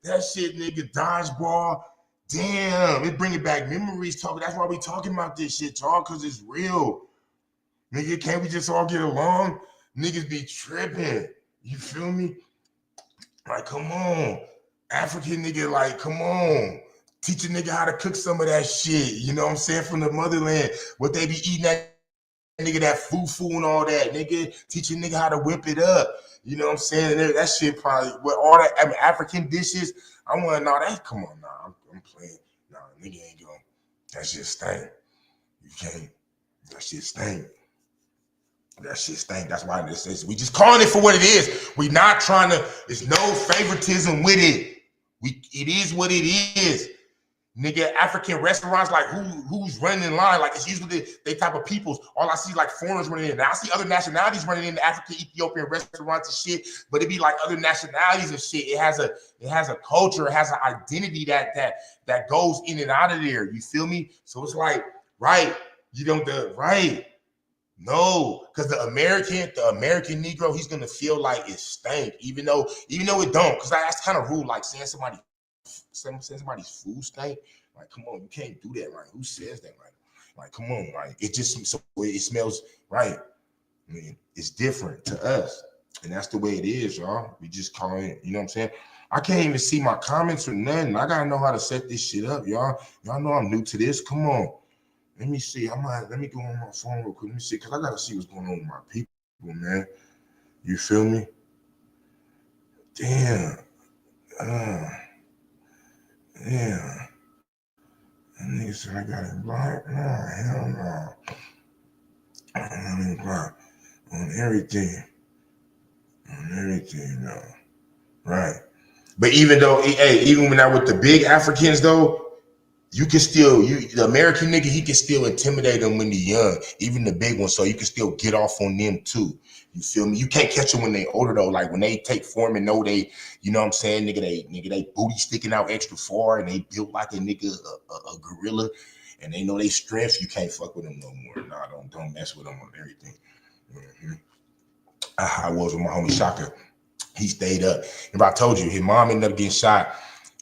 That shit, nigga, dodgeball. Damn, it bringing back memories. That's why we talking about this shit, y'all, because it's real. Nigga, can't we just all get along? Niggas be tripping. You feel me? Like, come on. African nigga, like, come on. Teach a nigga how to cook some of that shit. You know what I'm saying? From the motherland. What they be eating that nigga, that fufu and all that. Nigga, teach a nigga how to whip it up. You know what I'm saying? That shit probably, with all that African dishes, I want to know that. Come on, nah, I'm playing. Nah, nigga ain't going. That shit stink. You can't. That shit stink. That shit stink. That's why this is. We just calling it for what it is. We not trying to, there's no favoritism with it. It is what it is. Nigga, African restaurants, like who's running in line? Like it's usually they type of peoples. All I see like foreigners running in. Now I see other nationalities running in the African, Ethiopian restaurants and shit, but it be like other nationalities and shit. It has a culture, it has an identity that goes in and out of there. You feel me? So it's like, right, you don't right. No, because the American Negro, he's gonna feel like it stank, even though it don't. Because that's kind of rude, like saying somebody's food stank. Like, come on, you can't do that, right? Who says that, right? Like, come on, right? It just so it smells right. I mean, it's different to us, and that's the way it is, y'all. We just call it, you know what I'm saying? I can't even see my comments or nothing. I gotta know how to set this shit up, y'all. Y'all know I'm new to this. Come on. Let me see. Let me go on my phone real quick. Let me see, because I got to see what's going on with my people, man. You feel me? Damn. Yeah. And nigga said I got it blocked. No, hell no. I got it blocked on everything. No. Right. But even though, even when I with the big Africans, though, you can still, the American nigga, he can still intimidate them when they're young, even the big ones, so you can still get off on them too. You feel me? You can't catch them when they older though. Like when they take form and know they, you know what I'm saying, nigga, they booty sticking out extra far and they built like a nigga, a gorilla, and they know they strength. You can't fuck with them no more. Nah, don't mess with them on everything. Mm-hmm. I was with my homie Shaka. He stayed up. If I told you, his mom ended up getting shot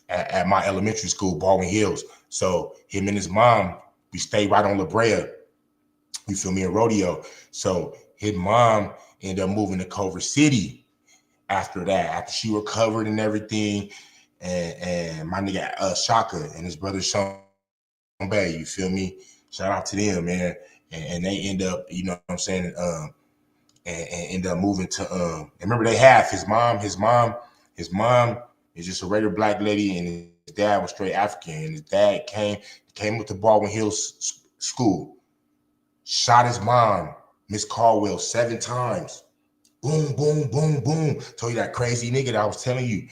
at my elementary school, Baldwin Hills. So him and his mom, we stayed right on La Brea, you feel me, in Rodeo. So his mom ended up moving to Culver City after that, after she recovered and everything. And my nigga Shaka and his brother Sean Bay, you feel me? Shout out to them, man. And they end up, you know what I'm saying, and end up moving to remember they have his mom is just a regular black lady, and his dad was straight African. And his dad came with the Baldwin Hills school, shot his mom, Miss Caldwell, 7 times. Boom, boom, boom, boom. Told you that crazy nigga that I was telling you.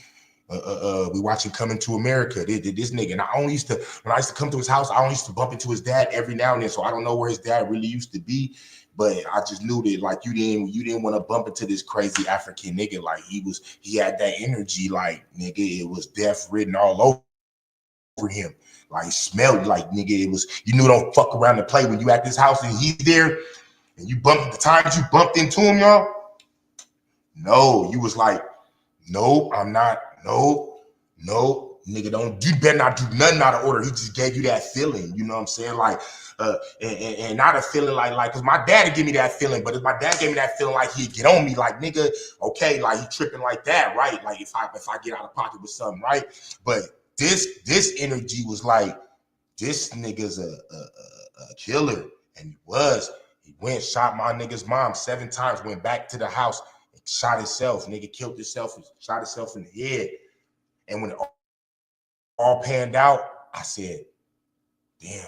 We watching Coming to America. This nigga. And when I used to come to his house, I only used to bump into his dad every now and then. So I don't know where his dad really used to be. But I just knew that like you didn't want to bump into this crazy African nigga. Like he had that energy, like nigga, it was death written all over him. Like it smelled like nigga, it was, you knew don't fuck around and play when you at this house and he's there and you bumped the times you bumped into him, y'all. No, you was like, nope, I'm not, nope, nigga, you better not do nothing out of order. He just gave you that feeling, you know what I'm saying? Like, and not a feeling like, cause my dad would give me that feeling, but if my dad gave me that feeling like he'd get on me, like nigga, okay, like he tripping like that, right? Like if I get out of pocket with something, right? But this energy was like, this nigga's a killer, and he went, shot my nigga's mom 7 times, went back to the house, and shot himself. Nigga killed himself and shot himself in the head. And when it all panned out, I said, damn.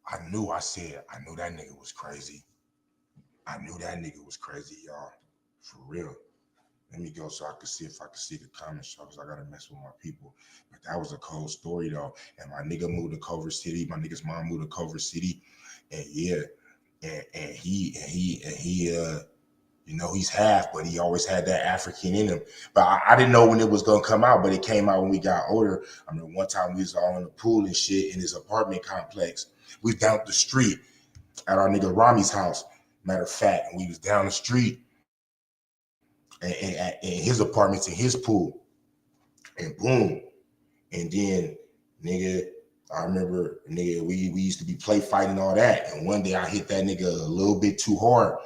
I knew that nigga was crazy. I knew that nigga was crazy, y'all. For real. Let me go so I can see if I can see the comments, because I gotta mess with my people. But that was a cold story though. And my nigga moved to Culver City. My nigga's mom moved to Culver City. And yeah, and he you know, he's half, but he always had that African in him. But I didn't know when it was gonna come out, but it came out when we got older. I mean, one time we was all in the pool and shit in his apartment complex. We was down the street at our nigga Rami's house. Matter of fact, we was down the street and his apartments in his pool. And boom. And then, nigga, I remember, nigga, we used to be play fighting and all that. And one day I hit that nigga a little bit too hard.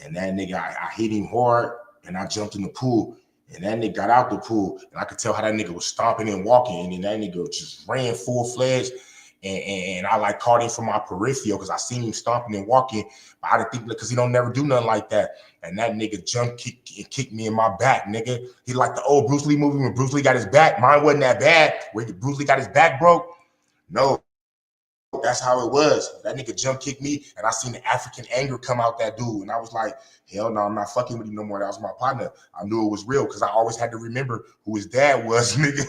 And that nigga, I hit him hard and I jumped in the pool. And that nigga got out the pool. And I could tell how that nigga was stomping and walking. And then that nigga just ran full-fledged. And I like caught him from my peripheral because I seen him stomping and walking. But I didn't think, because he don't never do nothing like that. And that nigga jumped and kicked me in my back, nigga. He like the old Bruce Lee movie when Bruce Lee got his back. Mine wasn't that bad. Where Bruce Lee got his back broke. No, that's how it was. That nigga jump kicked me, and I seen the African anger come out that dude. And I was like, hell no, I'm not fucking with him no more. That was my partner. I knew it was real because I always had to remember who his dad was, nigga.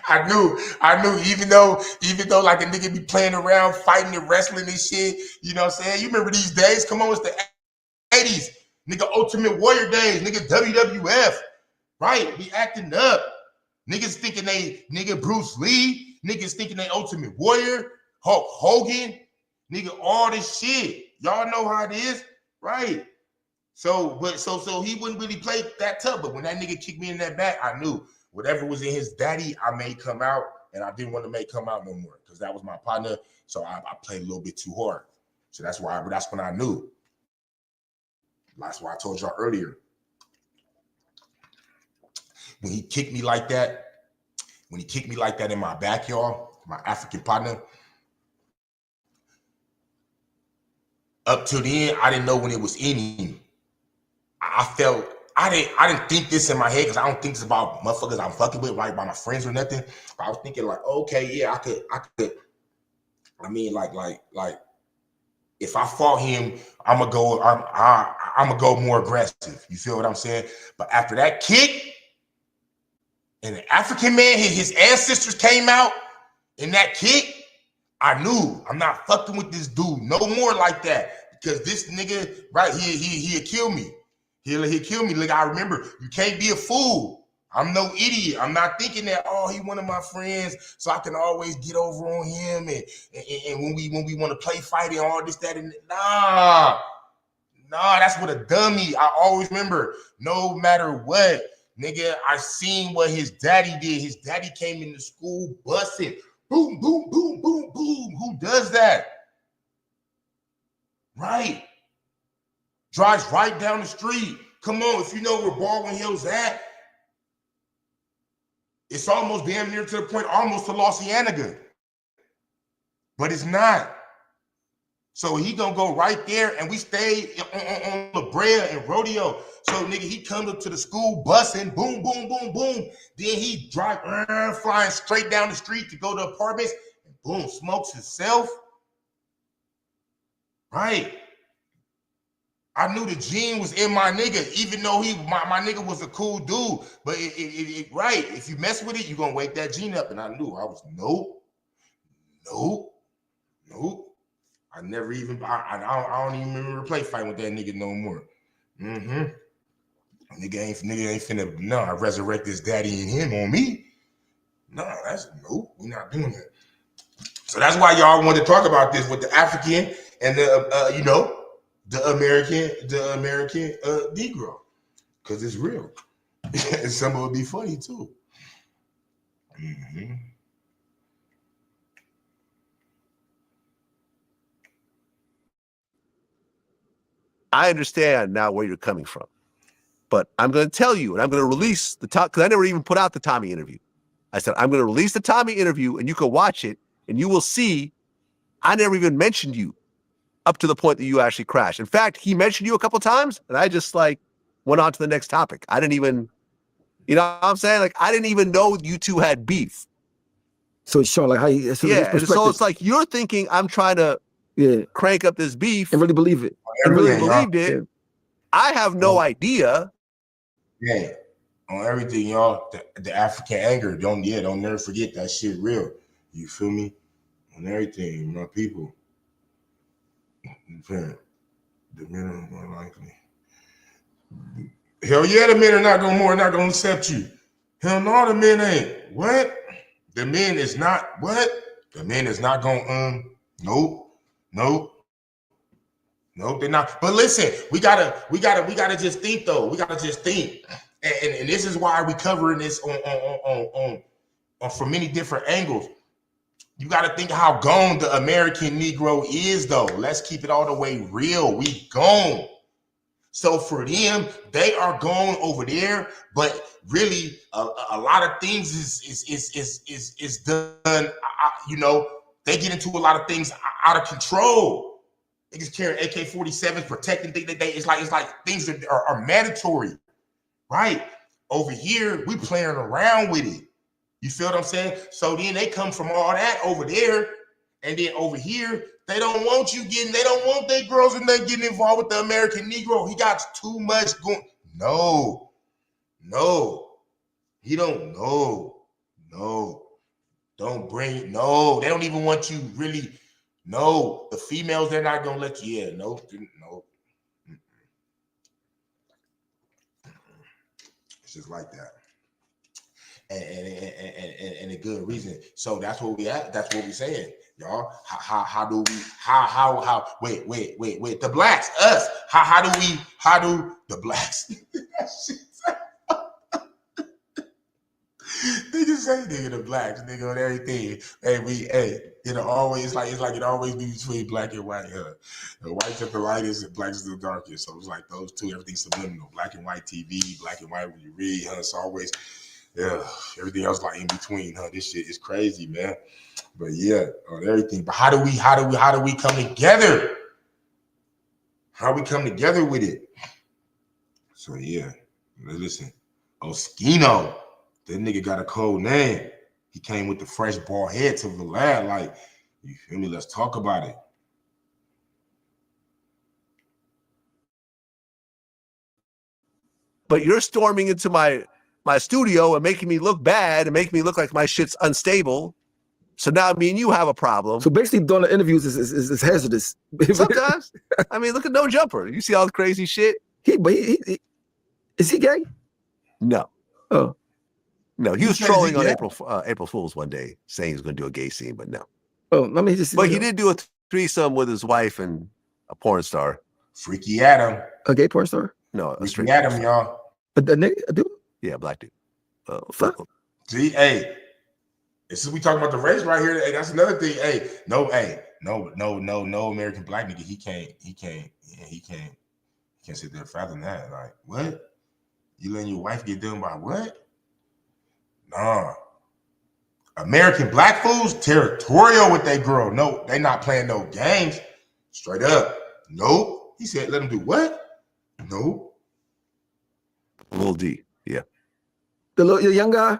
I knew, even though like a nigga be playing around, fighting and wrestling and shit, you know what I'm saying? You remember these days? Come on, it's the 80s. Nigga, Ultimate Warrior days, nigga, WWF, right? Be acting up. Niggas thinking they, nigga, Bruce Lee, niggas thinking they Ultimate Warrior, Hulk Hogan, nigga, all this shit. Y'all know how it is, right? So he wouldn't really play that tough, but when that nigga kicked me in that back, I knew whatever was in his daddy, I made come out, and I didn't want to make come out no more because that was my partner. So I played a little bit too hard. So that's when I knew. That's why I told y'all earlier. When he kicked me like that in my back, y'all, my African partner, up till then, I didn't know when it was in him. I didn't think this in my head because I don't think it's about motherfuckers I'm fucking with, right, by my friends or nothing. But I was thinking like, okay, yeah, I could. I mean, like, if I fought him, I'm gonna go more aggressive. You feel what I'm saying? But after that kick, and the African man, his ancestors came out in that kick, I knew I'm not fucking with this dude no more like that because this nigga, right, he'll kill me. He'll kill me. Like, I remember, you can't be a fool. I'm no idiot. I'm not thinking that, oh, he one of my friends, so I can always get over on him. And when we want to play fighting, all this, that, and nah, that's what a dummy. I always remember, no matter what, nigga, I seen what his daddy did. His daddy came into school busting. Boom, boom, boom, boom, boom. Who does that? Right. Drives right down the street. Come on, if you know where Baldwin Hill's at, it's almost damn near to the point, almost to La Cienega. But it's not. So he gonna go right there, and we stayed on La Brea and Rodeo. So nigga, he comes up to the school busing, boom, boom, boom, boom. Then he drive flying straight down the street to go to apartments, and boom, smokes himself. Right. I knew the gene was in my nigga, even though my nigga was a cool dude. But right, if you mess with it, you're gonna wake that gene up. And I knew I was nope. I never even I don't even remember play fighting with that nigga no more. Nigga ain't finna I resurrect his daddy and him on me. No, that's nope. We're not doing that. So that's why y'all want to talk about this with the African and the the American Negro, because it's real. And some of it be funny too. I understand now where you're coming from, but I'm going to tell you, and I'm going to release the top, because I never even put out the Tommy interview. I said, I'm going to release the Tommy interview, and you can watch it, and you will see I never even mentioned you up to the point that you actually crashed. In fact, he mentioned you a couple times, and I just like went on to the next topic. I didn't even, you know what I'm saying? Like, I didn't even know you two had beef. So it's showing like how he, yeah. And so it's like you're thinking I'm trying to crank up this beef and really believe it. And really believed it. Yeah. I have no idea. Yeah. On everything, y'all, the African anger, don't never forget that shit real. You feel me? On everything, my people. The men are more likely. Hell yeah, the men are not gonna accept you. Hell no, the men ain't. What? The men is not what? The men is not gonna nope, they're not. But listen, we gotta just think though. We gotta just think. And this is why we covering this on from many different angles. You got to think how gone the American Negro is, though. Let's keep it all the way real. We gone. So for them, they are gone over there. But really, a lot of things is done. You know, they get into a lot of things out of control. They just carry AK-47s, protecting things. It's like things that are mandatory, right? Over here, we playing around with it. You feel what I'm saying? So then they come from all that over there, and then over here, they don't want their girls and they getting involved with the American Negro. He got too much going. No. He don't know. No. Don't bring it. No, they don't even want you really. No, the females, they're not gonna let you. Yeah, no. It's just like that. And a good reason. So that's what we at. That's what we saying, y'all. How do wait, the blacks, us. How do the blacks they just say nigga the blacks, nigga on everything. It'll always it's like it always be between black and white. The whites are the lightest and blacks are the darkest. So it's like those two, everything's subliminal. Black and white TV, black and white when you read, it's always everything else like in between, This shit is crazy, man. But yeah, on everything. But how do we come together? How we come together with it? So yeah, listen, Oschino, that nigga got a cold name. He came with the fresh bald head to Vlad. Like, you feel me? Let's talk about it. But you're storming into my studio and making me look bad and making me look like my shit's unstable. So now me and you have a problem. So basically doing the interviews is hazardous. Sometimes. I mean, look at No Jumper. You see all the crazy shit? He is he gay? No. Oh. No, he was trolling on April Fool's one day, saying he was going to do a gay scene, but no. Oh, I mean, he did do a threesome with his wife and a porn star. Freaky Adam. A gay porn star? No, a Freaky Adam, y'all. A nigga, a dude? Yeah, black dude. See, this is we talking about the race right here. Hey, that's another thing. No American black nigga. He can't sit there fathom that. Like, what? You letting your wife get done by what? Nah. American black fools territorial with that girl. No, they not playing no games. Straight up. Nope. He said, let him do what? Nope. Lil D. Yeah. The young guy?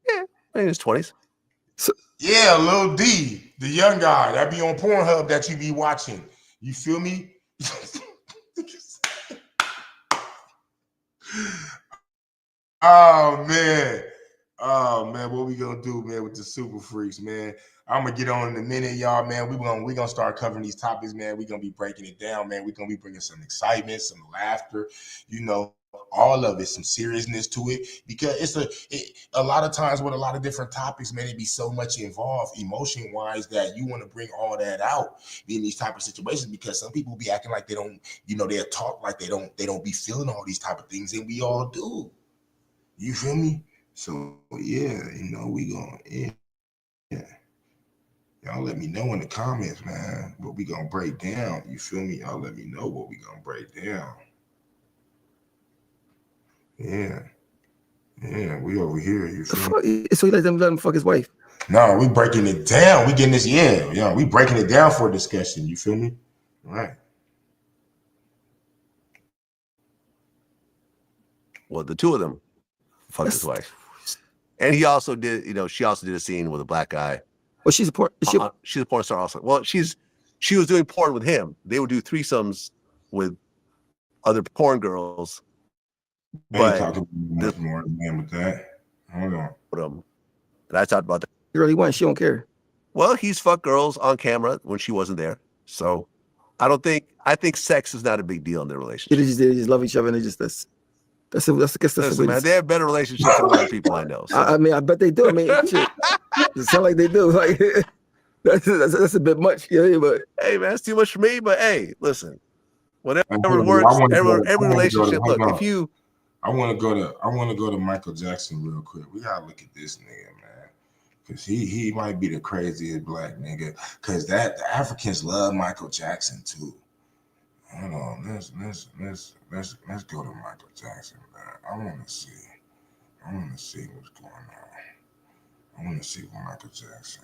Yeah. In his 20s. So, yeah, Lil D, the young guy that be on Pornhub that you be watching. You feel me? Oh man, what we gonna do, man, with the super freaks, man? I'm gonna get on in a minute, y'all, man. We gonna start covering these topics, man. We gonna be breaking it down, man. We gonna be bringing some excitement, some laughter, all of it, some seriousness to it, because a lot of times with a lot of different topics, man, it be so much involved emotion wise that you want to bring all that out in these type of situations, because some people be acting like they don't, they'll talk like they don't be feeling all these type of things, and we all do. You feel me? So yeah, we going y'all let me know in the comments, man, what we gonna break down. You feel me? Y'all let me know what we gonna break down. Yeah, we over here. You feel me? So he let him fuck his wife. No, we breaking it down. We getting this, yeah. We breaking it down for a discussion. You feel me? All right. Well, the two of them fucked his wife. And he also did, she also did a scene with a black guy. Well, she's a porn. She's a porn star also. Well, she was doing porn with him. They would do threesomes with other porn girls. But talking much more than with that. Hold on. And I talked about that. He really wants. She don't care. Well, he's fucked girls on camera when she wasn't there. So I think sex is not a big deal in their relationship. They just love each other, and they just that's Listen, man, they have better relationships than a lot of people I know. So. I mean, I bet they do. I mean, shit, it sounds like they do. Like that's a bit much, but hey, man, it's too much for me. But hey, listen, whatever works, every relationship. Look, if you, I want to go to Michael Jackson real quick. We gotta look at this nigga, man, because he might be the craziest black nigga. Because the Africans love Michael Jackson too. Hold on, let's go to Michael Jackson, man. I want to see what's going on. I want to see what Michael Jackson.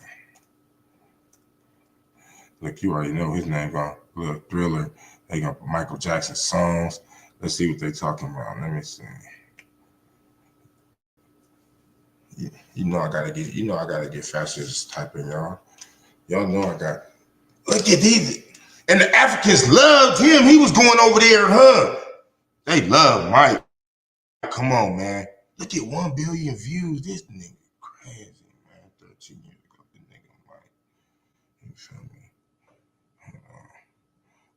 Look, you already know his name. Look, Thriller. They got Michael Jackson songs. Let's see what they talking about. Let me see. You know I gotta get faster. Just typing, y'all. Y'all know I got. Look at these. And the Africans loved him. He was going over there, huh? They love Mike. Come on, man. Look at 1 billion views. This nigga crazy, man. 13 years ago, the nigga Mike. You feel me?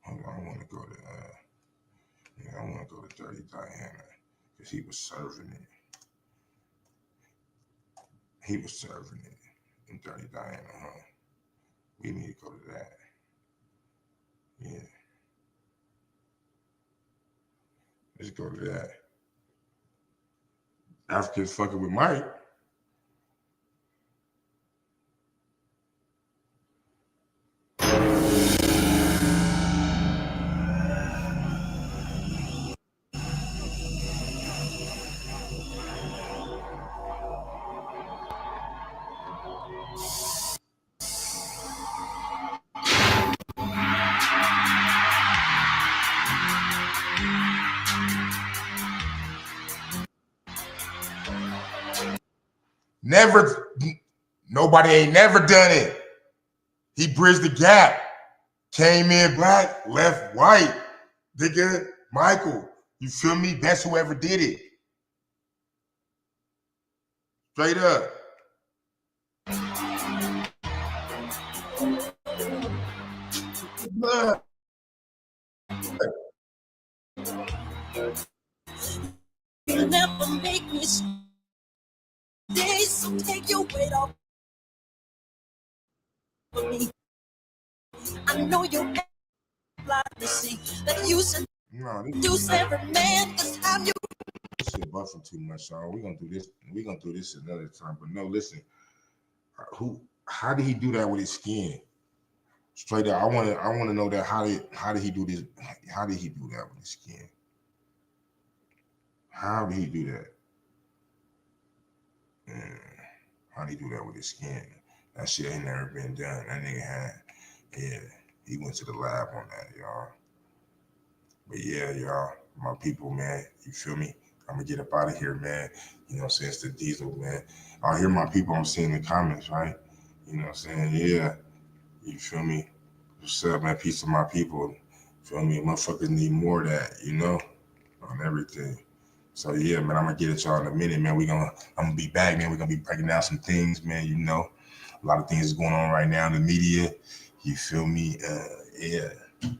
Hold on. I want to go to Dirty Diana because he was serving it. He was serving it in Dirty Diana, huh? We need to go to that. Yeah. Let's go to that. Africans fucking with Mike. Nobody ain't never done it. He bridged the gap. Came in black, left white. Nigga, Michael. You feel me? That's whoever did it. Straight up. You never make me stay, so take your weight off of me. I know you're blind to see that you should do every man this time you. This shit buffing too much, y'all. We're gonna do this another time. But no, listen. How did he do that with his skin? Straight up, I want to know that how did he do this? How did he do that with his skin? How did he do that? How did he do that with his skin? That shit ain't never been done. That nigga he went to the lab on that, y'all. But yeah, y'all, my people, man, you feel me? I'm gonna get up out of here, man. You know what I'm saying? It's the Diesel, man. I hear my people I'm seeing in the comments, right? You know what I'm saying? Yeah. You feel me? What's up, man? Peace to my people. Feel me? Motherfuckers need more of that, on everything. So yeah, man, I'm gonna get at y'all in a minute, man. I'm gonna be back, man. We're gonna be breaking down some things, man. A lot of things is going on right now in the media. You feel me? Yeah,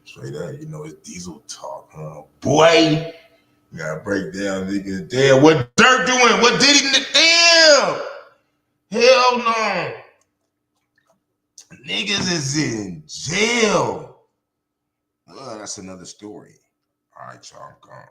straight up. It's Diesel talk, huh? Boy, you gotta break down, nigga. Damn, what Dirt doing? What did he? Damn, hell no. Niggas is in jail. Well, that's another story. All right, y'all, I'm gone.